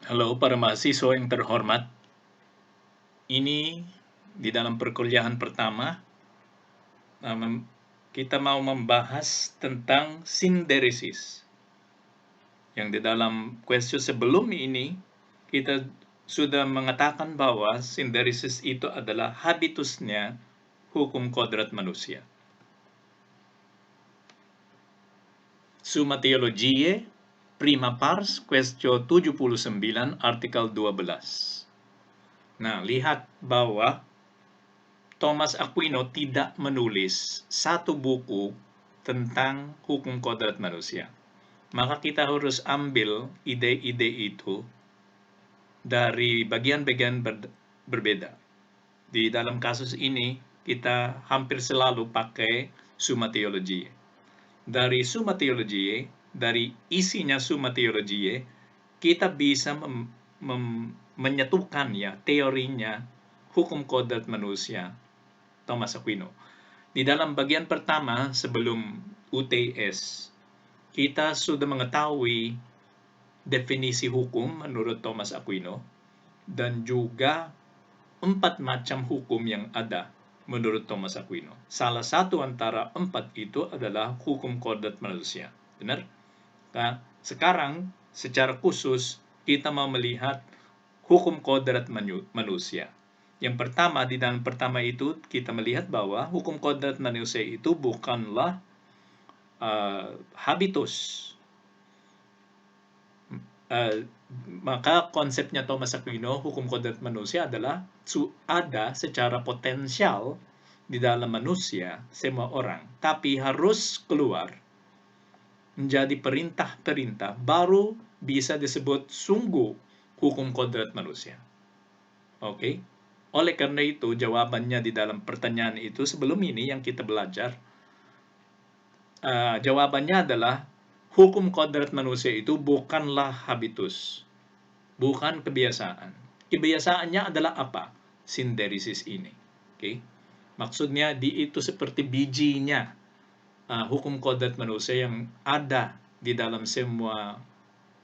Halo para mahasiswa yang terhormat, ini di dalam perkuliahan pertama, kita mau membahas tentang sinderesis. Yang di dalam question sebelum ini, kita sudah mengatakan bahwa sinderesis itu adalah habitusnya hukum kodrat manusia. Summa Theologiae, prima pars, question 79, artikel 12. Nah, lihat bahwa Thomas Aquino tidak menulis satu buku tentang hukum kodrat manusia. Maka kita harus ambil ide-ide itu dari bagian-bagian berbeda. Di dalam kasus ini, kita hampir selalu pakai Summa Theologiae. Dari Summa Theologiae, dari isinya Summa Theologiae, kita bisa menyatukan ya teorinya hukum kodrat manusia Thomas Aquino. Di dalam bagian pertama sebelum UTS, kita sudah mengetahui definisi hukum menurut Thomas Aquino dan juga 4 macam hukum yang ada menurut Thomas Aquino. Salah satu antara 4 itu adalah hukum kodrat manusia. Benar? Nah, sekarang secara khusus kita mau melihat hukum kodrat manusia. Yang pertama, di dalam pertama itu kita melihat bahwa hukum kodrat manusia itu bukanlah habitus. Maka konsepnya Thomas Aquino, hukum kodrat manusia adalah ada secara potensial di dalam manusia, semua orang, tapi harus keluar menjadi perintah-perintah baru bisa disebut sungguh hukum kodrat manusia. Oke? Oleh karena itu, jawabannya di dalam pertanyaan itu sebelum ini yang kita belajar, jawabannya adalah hukum kodrat manusia itu bukanlah habitus, bukan kebiasaan. Kebiasaannya adalah apa? Sinderesis ini. Oke? Maksudnya itu seperti bijinya hukum kodrat manusia yang ada di dalam semua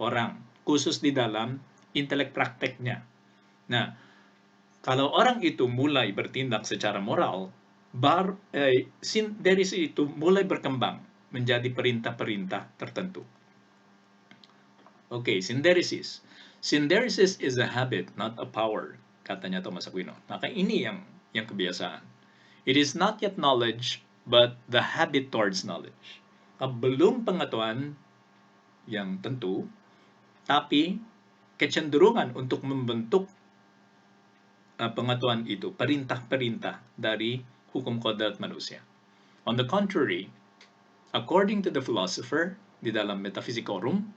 orang, khusus di dalam intelek prakteknya. Nah, kalau orang itu mulai bertindak secara moral, sinderesis itu mulai berkembang menjadi perintah-perintah tertentu. Oke, sinderesis. Sinderesis is a habit, not a power, katanya Thomas Aquino. Maka ini yang kebiasaan. It is not yet knowledge, but the habit towards knowledge. Belum pengetahuan yang tentu, tapi kecenderungan untuk membentuk pengetahuan itu, perintah-perintah dari hukum kodrat manusia. On the contrary, according to the philosopher di dalam Metaphysicorum,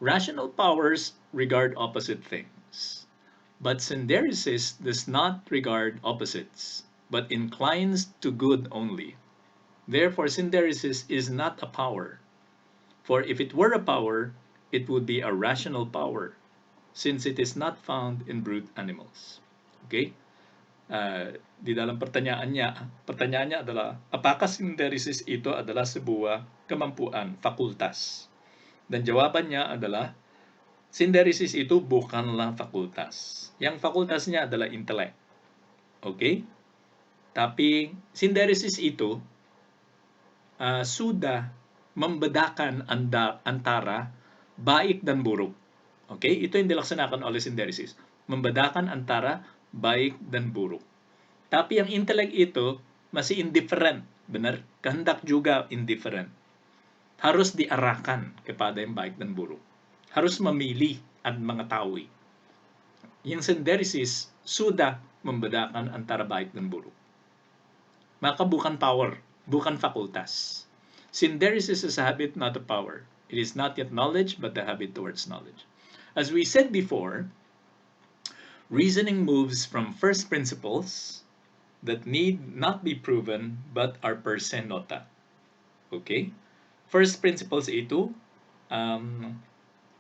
rational powers regard opposite things. But synderesis does not regard opposites, but inclines to good only. Therefore, synderesis is not a power. For if it were a power, it would be a rational power, since it is not found in brute animals. Okay? Di dalam pertanyaannya adalah, apakah synderesis itu adalah sebuah kemampuan, fakultas? Dan jawabannya adalah, synderesis itu bukanlah fakultas. Yang fakultasnya adalah intelek. Oke? Tapi synderesis itu sudah membedakan antara baik dan buruk. Oke? Itu yang dilaksanakan oleh synderesis. Membedakan antara baik dan buruk. Tapi yang intelek itu masih indifferent. Benar? Kehendak juga indifferent. Harus diarahkan kepada yang baik dan buruk. Harus memilih dan mengetahui. Yang synderesis sudah membedakan antara baik dan buruk. Maka bukan power, bukan fakultas. Synderesis is a habit, not a power. It is not yet knowledge, but the habit towards knowledge. As we said before, reasoning moves from first principles that need not be proven but are per se nota. Okay? First principles itu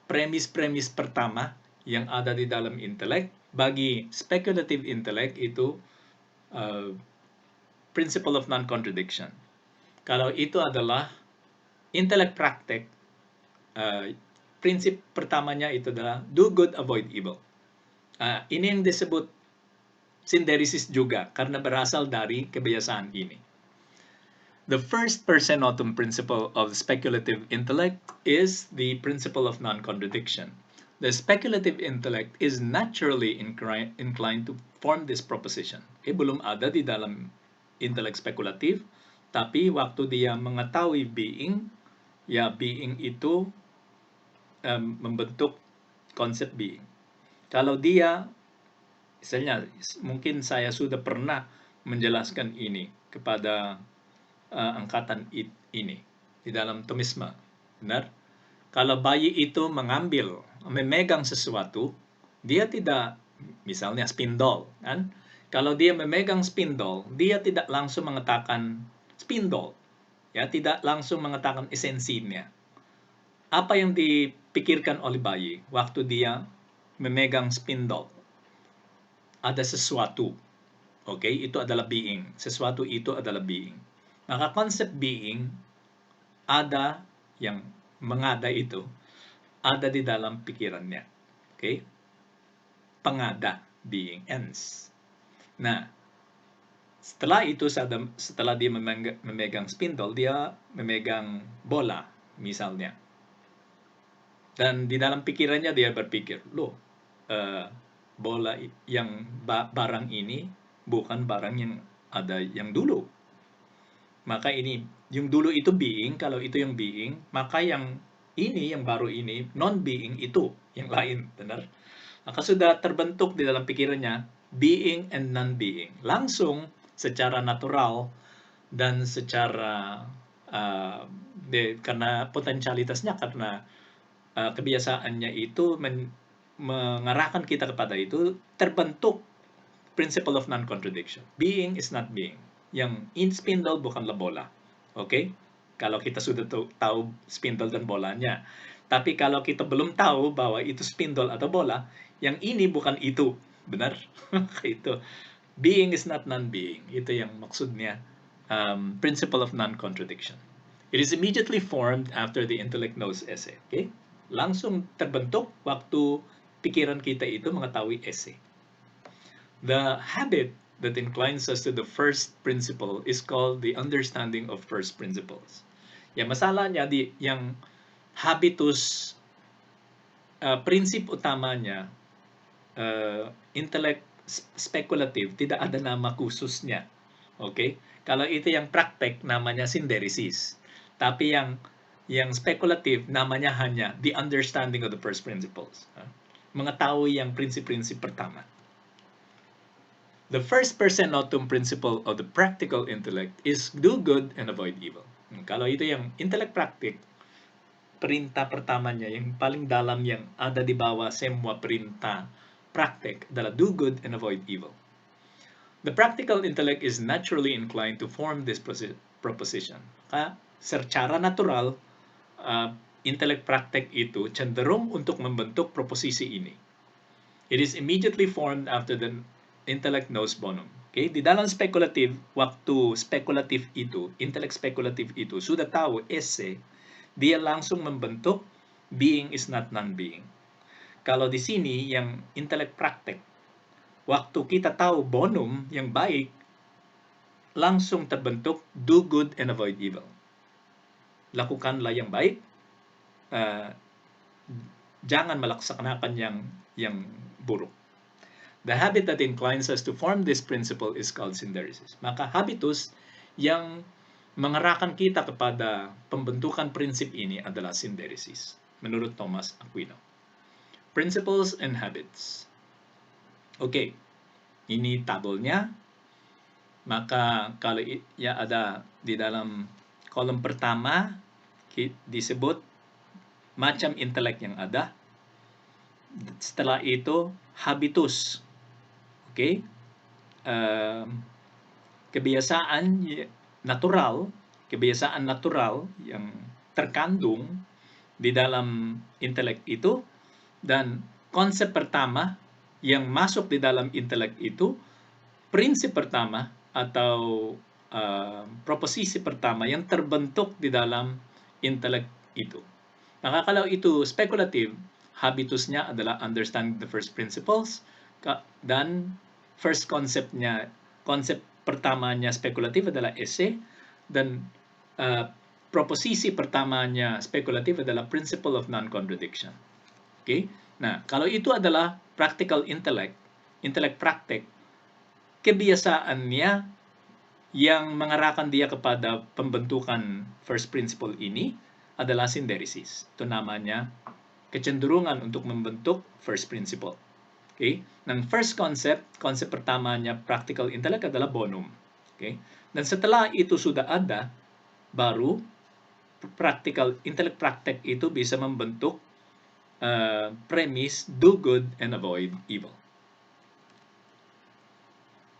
premis-premis pertama yang ada di dalam intelek. Bagi speculative intellect itu principle of non-contradiction. Kalau itu adalah intelek praktek, prinsip pertamanya itu adalah do good, avoid evil. Ini yang disebut synderesis juga karena berasal dari kebiasaan ini. The first personatum principle of speculative intellect is the principle of non-contradiction. The speculative intellect is naturally inclined to form this proposition. Belum ada di dalam intellect spekulatif, tapi waktu dia mengetahui being, ya being itu membentuk konsep being. Kalau dia, misalnya mungkin saya sudah pernah menjelaskan ini kepada angkatan ini di dalam Thomisme, benar? Kalau bayi itu memegang sesuatu, dia tidak, misalnya spindol, kan? Kalau dia memegang spindol, dia tidak langsung mengatakan spindol, ya, tidak langsung mengatakan esensinya. Apa yang dipikirkan oleh bayi waktu dia memegang spindol? Ada sesuatu, oke? Itu adalah being. Sesuatu itu adalah being. Maka konsep being ada yang mengada itu ada di dalam pikirannya. Oke? Pengada, being ends. Nah, setelah itu setelah dia memegang spindle, dia memegang bola misalnya. Dan di dalam pikirannya dia berpikir, loh, bola yang barang ini bukan barang yang ada yang dulu. Maka ini, yung dulu itu being, kalau itu yang being, maka yang ini, yang baru ini, non-being itu, yang lain, benar? Maka sudah terbentuk di dalam pikirannya, being and non-being. Langsung, secara natural, dan secara, karena potensialitasnya, karena kebiasaannya itu mengarahkan kita kepada itu, terbentuk principle of non-contradiction. Being is not being. Yang in spindle bukanlah bola. Oke? Kalau kita sudah tahu spindle dan bolanya. Tapi kalau kita belum tahu bahwa itu spindle atau bola, yang ini bukan itu. Benar? Itu. Being is not non-being. Itu yang maksudnya principle of non-contradiction. It is immediately formed after the intellect knows esse. Okay? Langsung terbentuk waktu pikiran kita itu mengetahui esse. The habit that inclines us to the first principle is called the understanding of first principles. Ya, masalahnya yang habitus, prinsip utamanya, intellect spekulatif, tidak ada nama khususnya. Okay? Kalau itu yang praktek, namanya synderesis. Tapi yang spekulatif, namanya hanya the understanding of the first principles. Mengetahui yang prinsip-prinsip pertama. The first personatum principle of the practical intellect is do good and avoid evil. Kalau itu yang intellect praktik, perintah pertamanya, yang paling dalam yang ada di bawah semua perintah praktik adalah do good and avoid evil. The practical intellect is naturally inclined to form this proposition. Secara natural, intellect praktik itu cenderung untuk membentuk proposisi ini. It is immediately formed after the intellect knows bonum. Okay? Di dalam spekulatif, waktu spekulatif itu, intellect spekulatif itu, sudah tahu esse, dia langsung membentuk being is not non-being. Kalau di sini, yang intellect praktek, waktu kita tahu bonum, yang baik, langsung terbentuk do good and avoid evil. Lakukanlah yang baik, jangan melaksanakan yang buruk. The habit that inclines us to form this principle is called synderesis. Maka habitus yang mengarahkan kita kepada pembentukan prinsip ini adalah synderesis, menurut Thomas Aquino. Principles and habits. Oke, ini tabelnya. Maka kalau ya ada di dalam kolom pertama disebut macam intelek yang ada. Setelah itu habitus. Oke, kebiasaan natural yang terkandung di dalam intelek itu, dan konsep pertama yang masuk di dalam intelek itu, prinsip pertama atau proposisi pertama yang terbentuk di dalam intelek itu. Maka kalau itu speculative, habitusnya adalah understanding the first principles, dan first conceptnya, konsep pertamanya spekulatif adalah esse, dan proposisi pertamanya spekulatif adalah principle of non-contradiction. Okay? Nah, kalau itu adalah practical intellect, intellect praktek, kebiasaannya yang mengarahkan dia kepada pembentukan first principle ini adalah synderesis. Itu namanya kecenderungan untuk membentuk first principle. Okay? Dan first concept, konsep pertamanya practical intellect adalah bonum. Okay? Dan setelah itu sudah ada, baru practical intellect praktek itu bisa membentuk premise do good and avoid evil.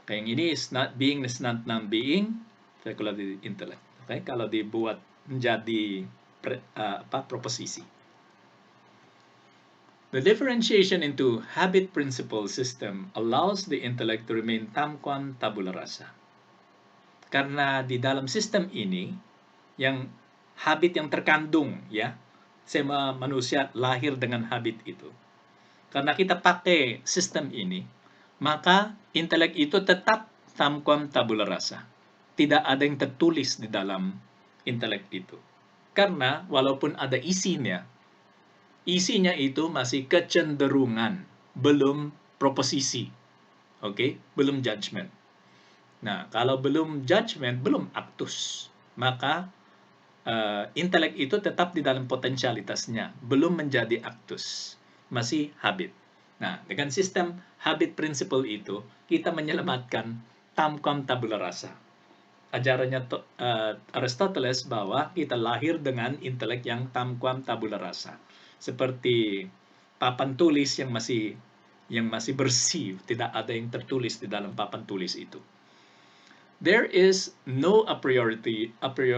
Okay, yang ini is not being is not non-being, speculative intellect. Okay? Kalau dibuat menjadi proposisi. The differentiation into habit principle system allows the intellect to remain tamquam tabula rasa. Karena di dalam sistem ini, yang habit yang terkandung, ya, semua manusia lahir dengan habit itu. Karena kita pakai sistem ini, maka intelek itu tetap tamquam tabula rasa. Tidak ada yang tertulis di dalam intelek itu. Karena walaupun ada isinya itu masih kecenderungan, belum proposisi. Oke, belum judgment. Nah, kalau belum judgment, belum actus, maka intelek itu tetap di dalam potensialitasnya, belum menjadi actus, masih habit. Nah, dengan sistem habit principle itu, kita menyelamatkan tamquam tabula rasa. Ajarannya Aristoteles bahwa kita lahir dengan intelek yang tamquam tabula rasa. Seperti papan tulis yang masih bersih, tidak ada yang tertulis di dalam papan tulis itu. There is no a priori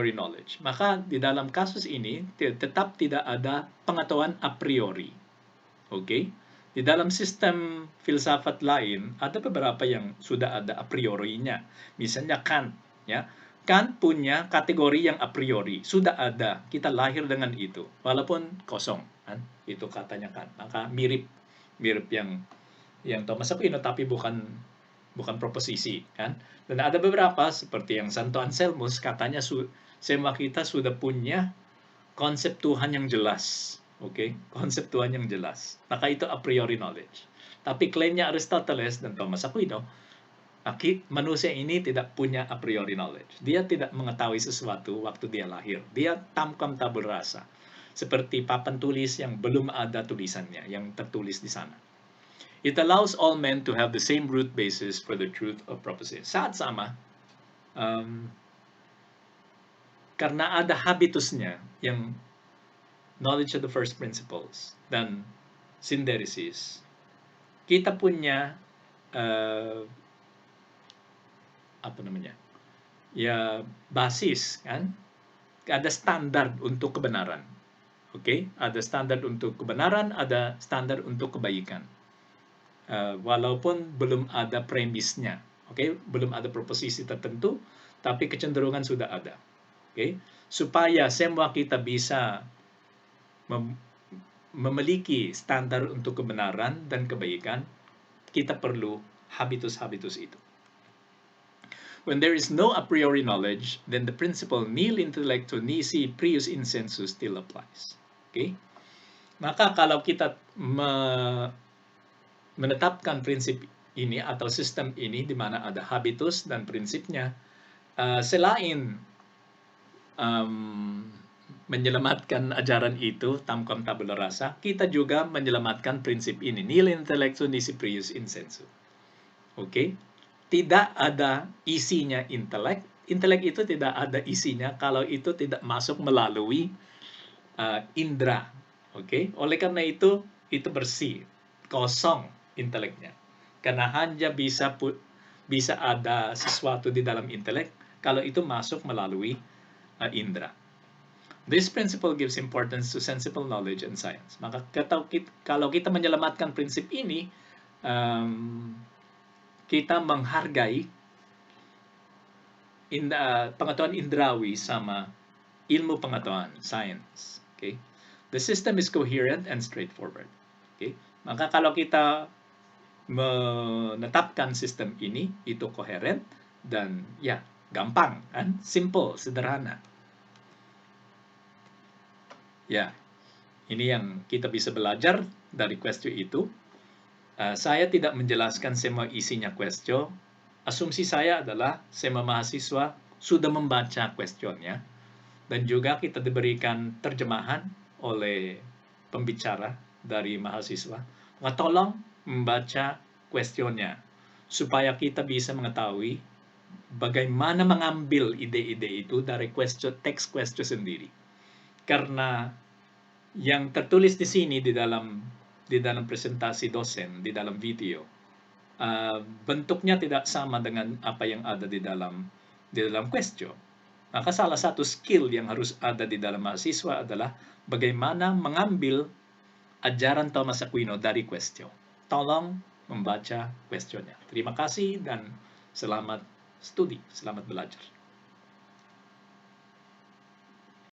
knowledge. Maka di dalam kasus ini tetap tidak ada pengetahuan a priori. Okay? Di dalam sistem filsafat lain ada beberapa yang sudah ada a priori-nya. Misalnya Kant, ya. Kant punya kategori yang a priori, sudah ada. Kita lahir dengan itu, walaupun kosong, kan? Itu katanya Kant. Maka mirip yang Thomas Aquino, tapi bukan proposisi, kan? Dan ada beberapa seperti yang Santo Anselmus katanya semua kita sudah punya konsep Tuhan yang jelas, oke? Konsep Tuhan yang jelas. Maka itu a priori knowledge. Tapi klaimnya Aristoteles dan Thomas Aquino, manusia ini tidak punya a priori knowledge. Dia tidak mengetahui sesuatu waktu dia lahir. Dia tamquam tabula rasa. Seperti papan tulis yang belum ada tulisannya, yang tertulis di sana. It allows all men to have the same root basis for the truth of proposition. Saat sama, karena ada habitusnya yang knowledge of the first principles dan synderesis, kita punya basis, kan? Ada standar untuk kebenaran. Oke? Ada standar untuk kebenaran, ada standar untuk kebaikan. Walaupun belum ada premisnya, belum ada proposisi tertentu, tapi kecenderungan sudah ada. Supaya semua kita bisa memiliki standar untuk kebenaran dan kebaikan, kita perlu habitus-habitus itu. When there is no a priori knowledge, then the principle nihil intellecto nisi prius insensus still applies. Maka kalau kita menetapkan prinsip ini atau sistem ini di mana ada habitus dan prinsipnya, selain menyelamatkan ajaran itu tamquam tabula rasa, kita juga menyelamatkan prinsip ini, nihil intellectu nisi prius insensu. Tidak ada isinya intelek itu tidak ada isinya kalau itu tidak masuk melalui indera. Oleh karena itu bersih, kosong inteleknya. Karena hanya bisa ada sesuatu di dalam intelek kalau itu masuk melalui indera. This principle gives importance to sensible knowledge and science. Maka kalau kita menyelamatkan prinsip ini, kita menghargai pengetahuan indrawi sama ilmu pengetahuan, science. The system is coherent and straightforward. Okay? Maka kalau kita menetapkan sistem ini, itu koheren dan ya gampang kan, simple, sederhana. Ya, ini yang kita bisa belajar dari question itu. Saya tidak menjelaskan semua isinya question. Asumsi saya adalah semua mahasiswa sudah membaca questionnya dan juga kita diberikan terjemahan oleh pembicara dari mahasiswa. Maka tolong membaca questionnya supaya kita bisa mengetahui bagaimana mengambil ide-ide itu dari teks question sendiri. Karena yang tertulis di sini di dalam presentasi dosen, di dalam video, bentuknya tidak sama dengan apa yang ada di dalam question. Maka salah satu skill yang harus ada di dalam mahasiswa adalah bagaimana mengambil ajaran Thomas Aquino dari question. Tolong membaca questionnya. Terima kasih dan selamat studi, selamat belajar.